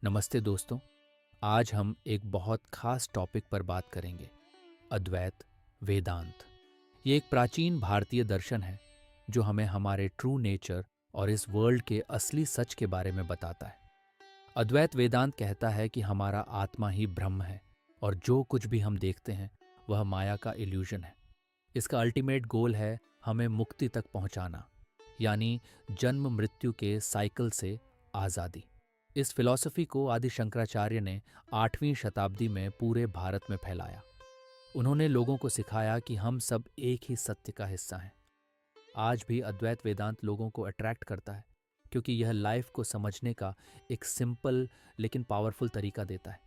नमस्ते दोस्तों। आज हम एक बहुत खास टॉपिक पर बात करेंगे। अद्वैत वेदांत। ये एक प्राचीन भारतीय दर्शन है जो हमें हमारे ट्रू नेचर और इस वर्ल्ड के असली सच के बारे में बताता है। अद्वैत वेदांत कहता है कि हमारा आत्मा ही ब्रह्म है और जो कुछ भी हम देखते हैं वह माया का इल्यूजन है। इसका अल्टीमेट गोल है हमें मुक्ति तक पहुंचाना, यानी जन्म मृत्यु के साइकिल से आज़ादी। इस फिलॉसफी को आदि शंकराचार्य ने 8वीं शताब्दी में पूरे भारत में फैलाया। उन्होंने लोगों को सिखाया कि हम सब एक ही सत्य का हिस्सा हैं। आज भी अद्वैत वेदांत लोगों को अट्रैक्ट करता है क्योंकि यह लाइफ को समझने का एक सिंपल लेकिन पावरफुल तरीका देता है।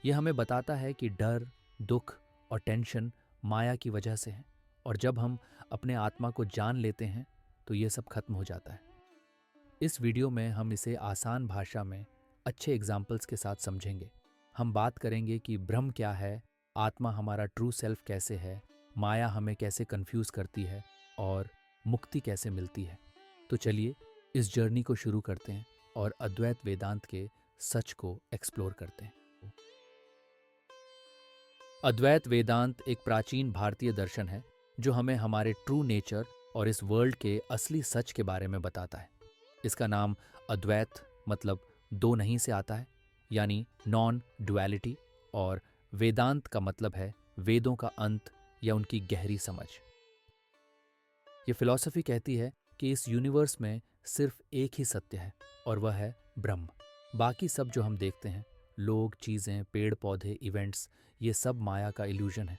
यह हमें बताता है कि डर, दुख और टेंशन माया की वजह से है, और जब हम अपने आत्मा को जान लेते हैं तो ये सब खत्म हो जाता है। इस वीडियो में हम इसे आसान भाषा में अच्छे एग्जाम्पल्स के साथ समझेंगे। हम बात करेंगे कि ब्रह्म क्या है, आत्मा हमारा ट्रू सेल्फ कैसे है, माया हमें कैसे कंफ्यूज करती है और मुक्ति कैसे मिलती है। तो चलिए इस जर्नी को शुरू करते हैं और अद्वैत वेदांत के सच को एक्सप्लोर करते हैं। अद्वैत वेदांत एक प्राचीन भारतीय दर्शन है जो हमें हमारे ट्रू नेचर और इस वर्ल्ड के असली सच के बारे में बताता है। इसका नाम अद्वैत मतलब दो नहीं से आता है, यानी नॉन डुअलिटी, और वेदांत का मतलब है वेदों का अंत या उनकी गहरी समझ। ये फिलॉसफी कहती है कि इस यूनिवर्स में सिर्फ एक ही सत्य है और वह है ब्रह्म। बाकी सब जो हम देखते हैं, लोग, चीज़ें, पेड़ पौधे, इवेंट्स, ये सब माया का इल्यूजन है।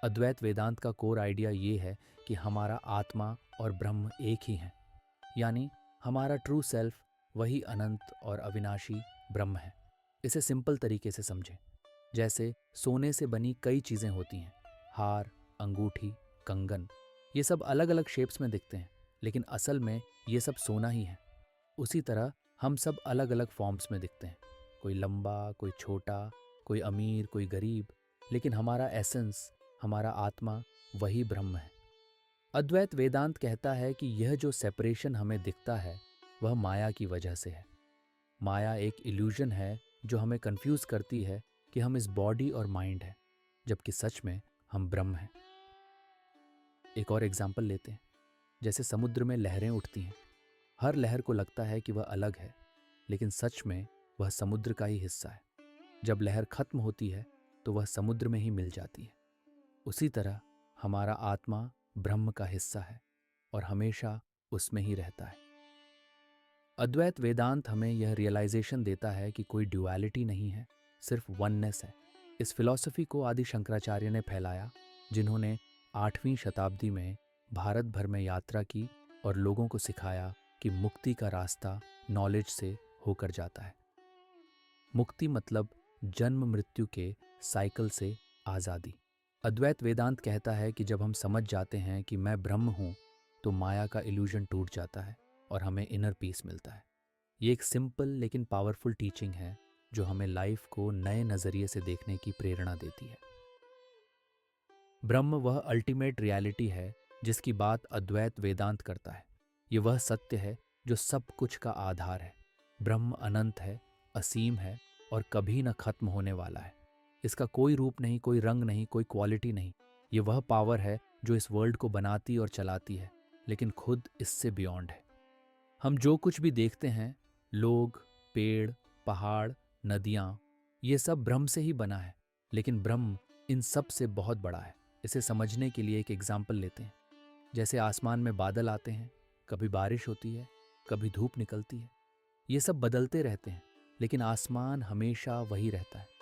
अद्वैत वेदांत का कोर आइडिया ये है कि हमारा आत्मा और ब्रह्म एक ही हैं, यानी हमारा ट्रू सेल्फ वही अनंत और अविनाशी ब्रह्म है। इसे सिंपल तरीके से समझें। जैसे सोने से बनी कई चीज़ें होती हैं, हार, अंगूठी, कंगन, ये सब अलग अलग शेप्स में दिखते हैं, लेकिन असल में ये सब सोना ही है। उसी तरह हम सब अलग अलग फॉर्म्स में दिखते हैं, कोई लंबा, कोई छोटा, कोई अमीर, कोई गरीब, लेकिन हमारा एसेंस, हमारा आत्मा वही ब्रह्म है। अद्वैत वेदांत कहता है कि यह जो सेपरेशन हमें दिखता है वह माया की वजह से है। माया एक इल्यूजन है जो हमें कंफ्यूज करती है कि हम इस बॉडी और माइंड हैं, जबकि सच में हम ब्रह्म हैं। एक और एग्जाम्पल लेते हैं। जैसे समुद्र में लहरें उठती हैं, हर लहर को लगता है कि वह अलग है, लेकिन सच में वह समुद्र का ही हिस्सा है। जब लहर खत्म होती है तो वह समुद्र में ही मिल जाती है। उसी तरह हमारा आत्मा ब्रह्म का हिस्सा है और हमेशा उसमें ही रहता है। अद्वैत वेदांत हमें यह रियलाइजेशन देता है कि कोई ड्युअलिटी नहीं है, सिर्फ वननेस है। इस फिलॉसफी को आदि शंकराचार्य ने फैलाया, जिन्होंने 8वीं शताब्दी में भारत भर में यात्रा की और लोगों को सिखाया कि मुक्ति का रास्ता नॉलेज से होकर जाता है। मुक्ति मतलब जन्म मृत्यु के साइकिल से आज़ादी। अद्वैत वेदांत कहता है कि जब हम समझ जाते हैं कि मैं ब्रह्म हूँ तो माया का इल्यूजन टूट जाता है और हमें इनर पीस मिलता है। ये एक सिंपल लेकिन पावरफुल टीचिंग है जो हमें लाइफ को नए नज़रिए से देखने की प्रेरणा देती है। ब्रह्म वह अल्टीमेट रियलिटी है जिसकी बात अद्वैत वेदांत करता है। ये वह सत्य है जो सब कुछ का आधार है। ब्रह्म अनंत है, असीम है और कभी न खत्म होने वाला है। इसका कोई रूप नहीं, कोई रंग नहीं, कोई क्वालिटी नहीं। ये वह पावर है जो इस वर्ल्ड को बनाती और चलाती है, लेकिन खुद इससे बियॉन्ड है। हम जो कुछ भी देखते हैं, लोग, पेड़, पहाड़, नदियाँ, ये सब ब्रह्म से ही बना है, लेकिन ब्रह्म इन सब से बहुत बड़ा है। इसे समझने के लिए एक एग्जाम्पल लेते हैं। जैसे आसमान में बादल आते हैं, कभी बारिश होती है, कभी धूप निकलती है। ये सब बदलते रहते हैं, लेकिन आसमान हमेशा वही रहता है।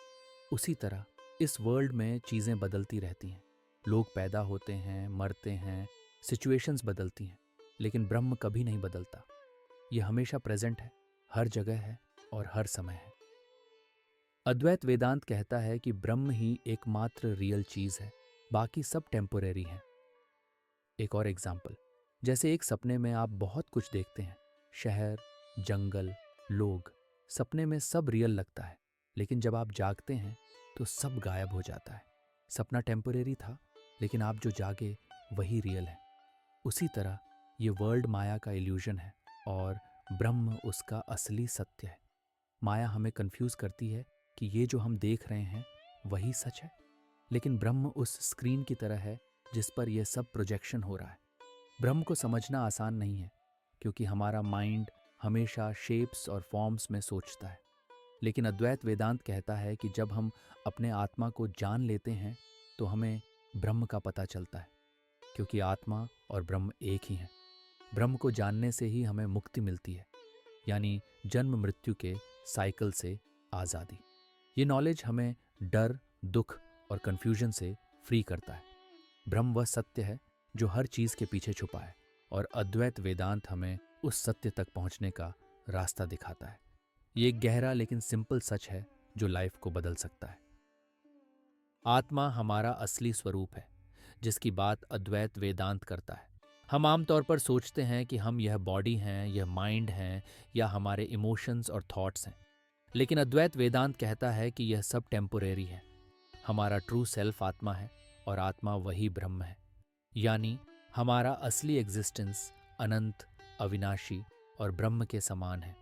उसी तरह इस वर्ल्ड में चीज़ें बदलती रहती हैं। लोग पैदा होते हैं, मरते हैं, सिचुएशंस बदलती हैं, लेकिन ब्रह्म कभी नहीं बदलता। ये हमेशा प्रेजेंट है, हर जगह है और हर समय है। अद्वैत वेदांत कहता है कि ब्रह्म ही एकमात्र रियल चीज़ है, बाकी सब टेम्पोरेरी हैं। एक और एग्जाम्पल, जैसे एक सपने में आप बहुत कुछ देखते हैं, शहर, जंगल, लोग, सपने में सब रियल लगता है, लेकिन जब आप जागते हैं तो सब गायब हो जाता है। सपना टेम्पोरेरी था, लेकिन आप जो जागे वही रियल है। उसी तरह ये वर्ल्ड माया का इल्यूजन है और ब्रह्म उसका असली सत्य है। माया हमें कंफ्यूज करती है कि ये जो हम देख रहे हैं वही सच है, लेकिन ब्रह्म उस स्क्रीन की तरह है जिस पर यह सब प्रोजेक्शन हो रहा है। ब्रह्म को समझना आसान नहीं है, क्योंकि हमारा माइंड हमेशा शेप्स और फॉर्म्स में सोचता है। लेकिन अद्वैत वेदांत कहता है कि जब हम अपने आत्मा को जान लेते हैं तो हमें ब्रह्म का पता चलता है, क्योंकि आत्मा और ब्रह्म एक ही हैं। ब्रह्म को जानने से ही हमें मुक्ति मिलती है, यानी जन्म मृत्यु के साइकिल से आज़ादी। ये नॉलेज हमें डर, दुख और कन्फ्यूजन से फ्री करता है। ब्रह्म वह सत्य है जो हर चीज के पीछे छुपा है, और अद्वैत वेदांत हमें उस सत्य तक पहुंचने का रास्ता दिखाता है। ये एक गहरा लेकिन सिंपल सच है जो लाइफ को बदल सकता है। आत्मा हमारा असली स्वरूप है, जिसकी बात अद्वैत वेदांत करता है। हम आमतौर पर सोचते हैं कि हम यह बॉडी हैं, यह माइंड हैं, या हमारे इमोशंस और थॉट्स हैं। लेकिन अद्वैत वेदांत कहता है कि यह सब टेम्पोरेरी है। हमारा ट्रू सेल्फ आत्मा है, और आत्मा वही ब्रह्म है। यानी हमारा असली एग्जिस्टेंस अनंत, अविनाशी और ब्रह्म के समान है।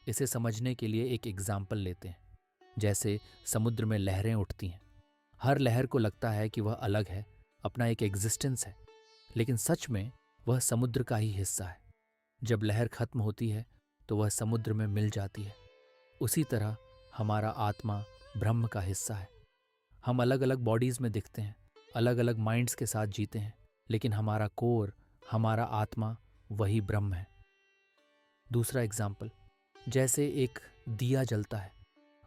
इसे समझने के लिए एक एग्जाम्पल लेते हैं। जैसे समुद्र में लहरें उठती हैं। हर लहर को लगता है कि वह अलग है, अपना एक एग्जिस्टेंस है, लेकिन सच में वह समुद्र का ही हिस्सा है। जब लहर खत्म होती है तो वह समुद्र में मिल जाती है। उसी तरह हमारा आत्मा ब्रह्म का हिस्सा है। हम अलग अलग बॉडीज में दिखते हैं, अलग अलग माइंड्स के साथ जीते हैं, लेकिन हमारा कोर, हमारा आत्मा वही ब्रह्म है। दूसरा एग्जाम्पल, जैसे एक दिया जलता है।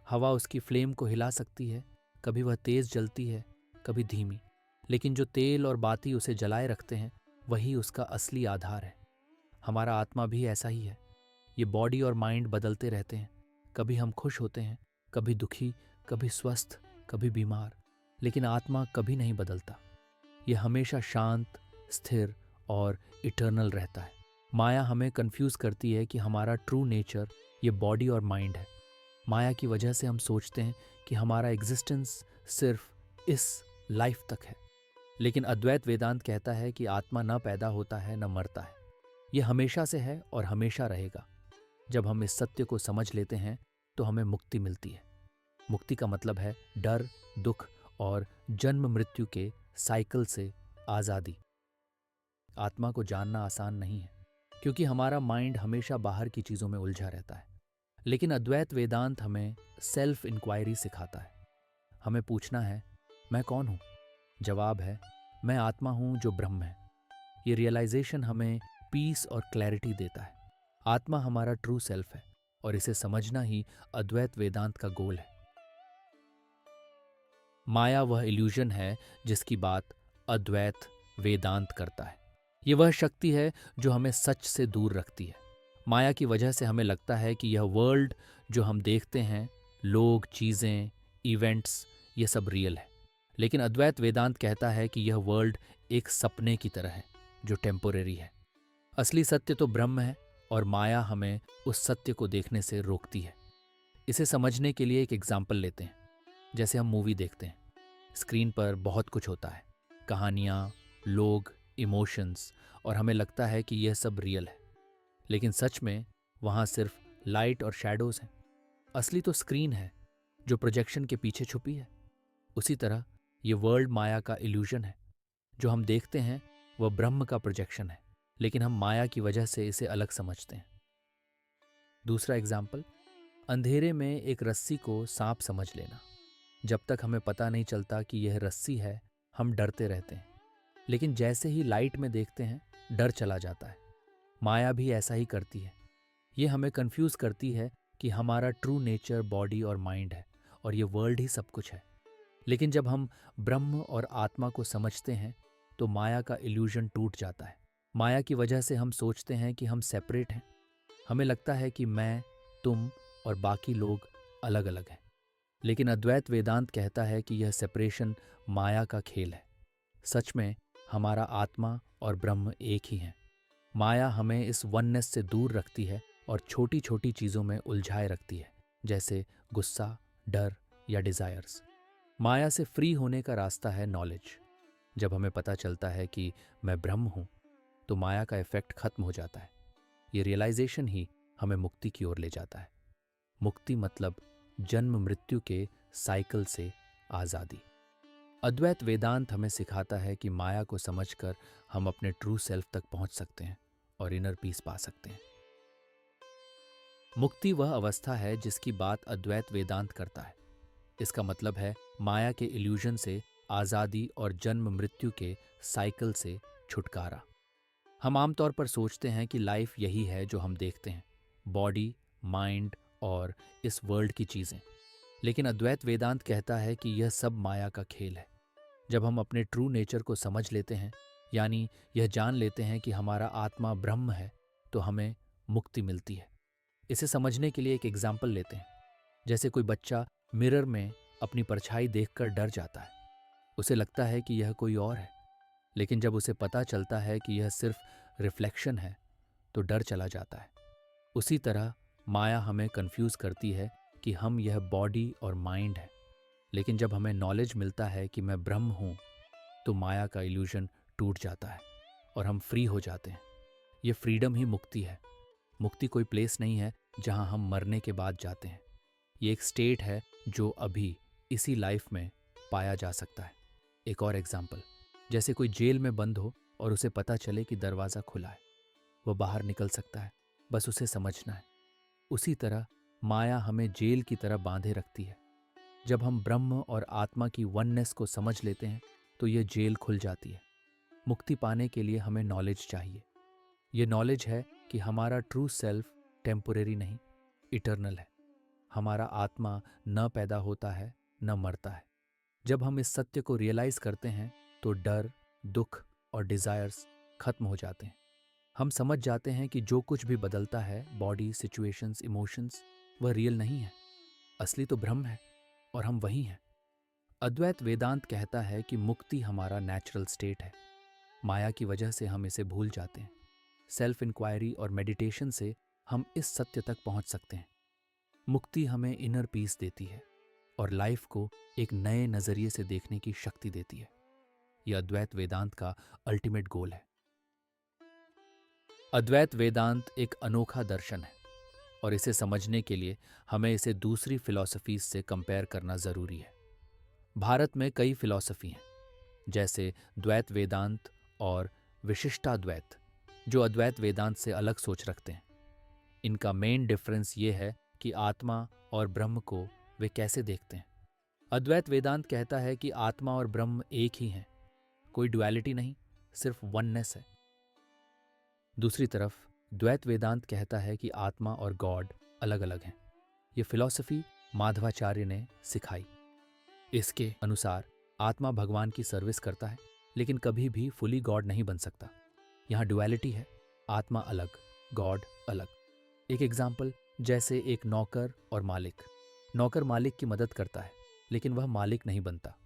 हवा उसकी फ्लेम को हिला सकती है, कभी वह तेज जलती है, कभी धीमी, लेकिन जो तेल और बाती उसे जलाए रखते हैं वही उसका असली आधार है। हमारा आत्मा भी ऐसा ही है। ये बॉडी और माइंड बदलते रहते हैं। कभी हम खुश होते हैं, कभी दुखी, कभी स्वस्थ, कभी बीमार, लेकिन आत्मा कभी नहीं बदलता। यह हमेशा शांत, स्थिर और इटर्नल रहता है। माया हमें कंफ्यूज करती है कि हमारा ट्रू नेचर ये बॉडी और माइंड है। माया की वजह से हम सोचते हैं कि हमारा एग्जिस्टेंस सिर्फ इस लाइफ तक है। लेकिन अद्वैत वेदांत कहता है कि आत्मा न पैदा होता है, न मरता है। यह हमेशा से है और हमेशा रहेगा। जब हम इस सत्य को समझ लेते हैं तो हमें मुक्ति मिलती है। मुक्ति का मतलब है डर, दुख और जन्म मृत्यु के साइकिल से आज़ादी। आत्मा को जानना आसान नहीं है, क्योंकि हमारा माइंड हमेशा बाहर की चीज़ों में उलझा रहता है। लेकिन अद्वैत वेदांत हमें सेल्फ इंक्वायरी सिखाता है। हमें पूछना है, मैं कौन हूँ? जवाब है, मैं आत्मा हूँ जो ब्रह्म है। ये रियलाइजेशन हमें पीस और क्लैरिटी देता है। आत्मा हमारा ट्रू सेल्फ है, और इसे समझना ही अद्वैत वेदांत का गोल है। माया वह इल्यूजन है जिसकी बात अद्वैत वेदांत करता है। ये वह शक्ति है जो हमें सच से दूर रखती है। माया की वजह से हमें लगता है कि यह वर्ल्ड जो हम देखते हैं, लोग, चीज़ें, इवेंट्स, ये सब रियल है। लेकिन अद्वैत वेदांत कहता है कि यह वर्ल्ड एक सपने की तरह है जो टेम्पोरेरी है। असली सत्य तो ब्रह्म है, और माया हमें उस सत्य को देखने से रोकती है। इसे समझने के लिए एक एग्जाम्पल लेते हैं। जैसे हम मूवी देखते हैं, स्क्रीन पर बहुत कुछ होता है, कहानियाँ, लोग, इमोशंस, और हमें लगता है कि यह सब रियल है। लेकिन सच में वहाँ सिर्फ लाइट और शैडोज हैं। असली तो स्क्रीन है जो प्रोजेक्शन के पीछे छुपी है। उसी तरह ये वर्ल्ड माया का इल्यूजन है। जो हम देखते हैं वह ब्रह्म का प्रोजेक्शन है, लेकिन हम माया की वजह से इसे अलग समझते हैं। दूसरा एग्जाम्पल, अंधेरे में एक रस्सी को सांप समझ लेना। जब तक हमें पता नहीं चलता कि यह रस्सी है, हम डरते रहते हैं। लेकिन जैसे ही लाइट में देखते हैं, डर चला जाता है। माया भी ऐसा ही करती है। ये हमें कंफ्यूज करती है कि हमारा ट्रू नेचर बॉडी और माइंड है, और ये वर्ल्ड ही सब कुछ है। लेकिन जब हम ब्रह्म और आत्मा को समझते हैं तो माया का इल्यूजन टूट जाता है। माया की वजह से हम सोचते हैं कि हम सेपरेट हैं। हमें लगता है कि मैं, तुम और बाकी लोग अलग अलग हैं। लेकिन अद्वैत वेदांत कहता है कि यह सेपरेशन माया का खेल है। सच में हमारा आत्मा और ब्रह्म एक ही हैं। माया हमें इस वननेस से दूर रखती है और छोटी छोटी चीज़ों में उलझाए रखती है, जैसे गुस्सा, डर या डिज़ायर्स। माया से फ्री होने का रास्ता है नॉलेज। जब हमें पता चलता है कि मैं ब्रह्म हूँ, तो माया का इफेक्ट खत्म हो जाता है। ये रियलाइजेशन ही हमें मुक्ति की ओर ले जाता है। मुक्ति मतलब जन्म मृत्यु के साइकिल से आज़ादी। अद्वैत वेदांत हमें सिखाता है कि माया को समझकर हम अपने ट्रू सेल्फ तक पहुंच सकते हैं और इनर पीस पा सकते हैं। मुक्ति वह अवस्था है जिसकी बात अद्वैत वेदांत करता है। इसका मतलब है माया के इल्यूजन से आज़ादी और जन्म मृत्यु के साइकिल से छुटकारा। हम आमतौर पर सोचते हैं कि लाइफ यही है जो हम देखते हैं, बॉडी, माइंड और इस वर्ल्ड की चीज़ें। लेकिन अद्वैत वेदांत कहता है कि यह सब माया का खेल है। जब हम अपने ट्रू नेचर को समझ लेते हैं, यानी यह जान लेते हैं कि हमारा आत्मा ब्रह्म है, तो हमें मुक्ति मिलती है। इसे समझने के लिए एक एग्जाम्पल लेते हैं। जैसे कोई बच्चा मिरर में अपनी परछाई देखकर डर जाता है। उसे लगता है कि यह कोई और है, लेकिन जब उसे पता चलता है कि यह सिर्फ रिफ्लेक्शन है, तो डर चला जाता है। उसी तरह माया हमें कंफ्यूज करती है कि हम यह बॉडी और माइंड है, लेकिन जब हमें नॉलेज मिलता है कि मैं ब्रह्म हूँ, तो माया का इल्यूजन टूट जाता है और हम फ्री हो जाते हैं। यह फ्रीडम ही मुक्ति है। मुक्ति कोई प्लेस नहीं है जहाँ हम मरने के बाद जाते हैं। ये एक स्टेट है जो अभी इसी लाइफ में पाया जा सकता है। एक और एग्जाम्पल, जैसे कोई जेल में बंद हो और उसे पता चले कि दरवाज़ा खुला है, वह बाहर निकल सकता है, बस उसे समझना है। उसी तरह माया हमें जेल की तरह बांधे रखती है। जब हम ब्रह्म और आत्मा की वननेस को समझ लेते हैं, तो यह जेल खुल जाती है। मुक्ति पाने के लिए हमें नॉलेज चाहिए। यह नॉलेज है कि हमारा ट्रू सेल्फ टेम्पोरेरी नहीं, इटर्नल है। हमारा आत्मा न पैदा होता है न मरता है। जब हम इस सत्य को रियलाइज करते हैं, तो डर, दुख और डिजायर्स खत्म हो जाते हैं। हम समझ जाते हैं कि जो कुछ भी बदलता है, बॉडी, सिचुएशंस, इमोशंस, वह रियल नहीं है। असली तो ब्रह्म है और हम वही हैं। अद्वैत वेदांत कहता है कि मुक्ति हमारा नेचुरल स्टेट है। माया की वजह से हम इसे भूल जाते हैं। सेल्फ इंक्वायरी और मेडिटेशन से हम इस सत्य तक पहुंच सकते हैं। मुक्ति हमें इनर पीस देती है और लाइफ को एक नए नजरिए से देखने की शक्ति देती है। यह अद्वैत वेदांत का अल्टीमेट गोल है। अद्वैत वेदांत एक अनोखा दर्शन है और इसे समझने के लिए हमें इसे दूसरी फिलॉसफीज से कंपेयर करना जरूरी है। भारत में कई फिलॉसफी हैं, जैसे द्वैत वेदांत और विशिष्टाद्वैत, जो अद्वैत वेदांत से अलग सोच रखते हैं। इनका मेन डिफरेंस ये है कि आत्मा और ब्रह्म को वे कैसे देखते हैं। अद्वैत वेदांत कहता है कि आत्मा और ब्रह्म एक ही हैं, कोई डुअलिटी नहीं, सिर्फ वननेस है। दूसरी तरफ द्वैत वेदांत कहता है कि आत्मा और गॉड अलग अलग हैं। ये फिलॉसफी माधवाचार्य ने सिखाई। इसके अनुसार आत्मा भगवान की सर्विस करता है, लेकिन कभी भी फुली गॉड नहीं बन सकता। यहाँ डुअलिटी है, आत्मा अलग, गॉड अलग। एक एग्जाम्पल, जैसे एक नौकर और मालिक। नौकर मालिक की मदद करता है, लेकिन वह मालिक नहीं बनता।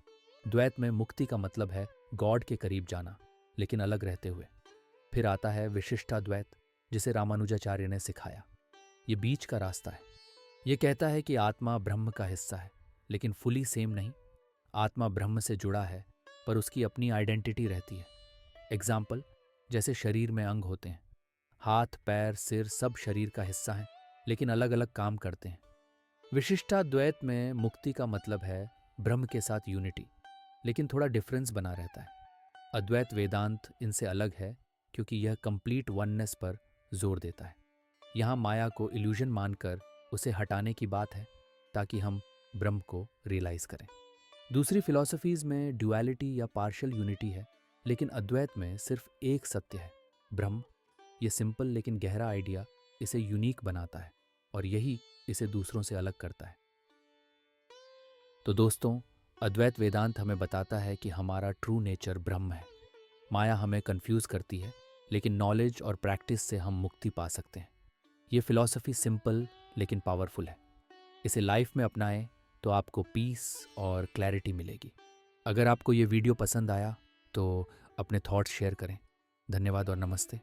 द्वैत में मुक्ति का मतलब है गॉड के करीब जाना, लेकिन अलग रहते हुए। फिर आता है विशिष्टाद्वैत, जिसे रामानुजाचार्य ने सिखाया। ये बीच का रास्ता है। ये कहता है कि आत्मा ब्रह्म का हिस्सा है, लेकिन फुली सेम नहीं। आत्मा ब्रह्म से जुड़ा है, पर उसकी अपनी आइडेंटिटी रहती है। एग्जाम्पल, जैसे शरीर में अंग होते हैं, हाथ, पैर, सिर सब शरीर का हिस्सा हैं, लेकिन अलग अलग काम करते हैं। विशिष्टाद्वैत में मुक्ति का मतलब है ब्रह्म के साथ यूनिटी, लेकिन थोड़ा डिफरेंस बना रहता है। अद्वैत वेदांत इनसे अलग है क्योंकि यह कंप्लीट वननेस पर जोर देता है। यहाँ माया को इल्यूजन मानकर उसे हटाने की बात है, ताकि हम ब्रह्म को रियलाइज करें। दूसरी फिलॉसफीज में ड्युअलिटी या पार्शियल यूनिटी है, लेकिन अद्वैत में सिर्फ एक सत्य है, ब्रह्म। ये सिंपल लेकिन गहरा आइडिया इसे यूनिक बनाता है, और यही इसे दूसरों से अलग करता है। तो दोस्तों, अद्वैत वेदांत हमें बताता है कि हमारा ट्रू नेचर ब्रह्म है। माया हमें कंफ्यूज करती है, लेकिन नॉलेज और प्रैक्टिस से हम मुक्ति पा सकते हैं। ये फिलॉसफी सिंपल लेकिन पावरफुल है। इसे लाइफ में अपनाएं तो आपको पीस और क्लैरिटी मिलेगी। अगर आपको ये वीडियो पसंद आया तो अपने थॉट्स शेयर करें। धन्यवाद और नमस्ते।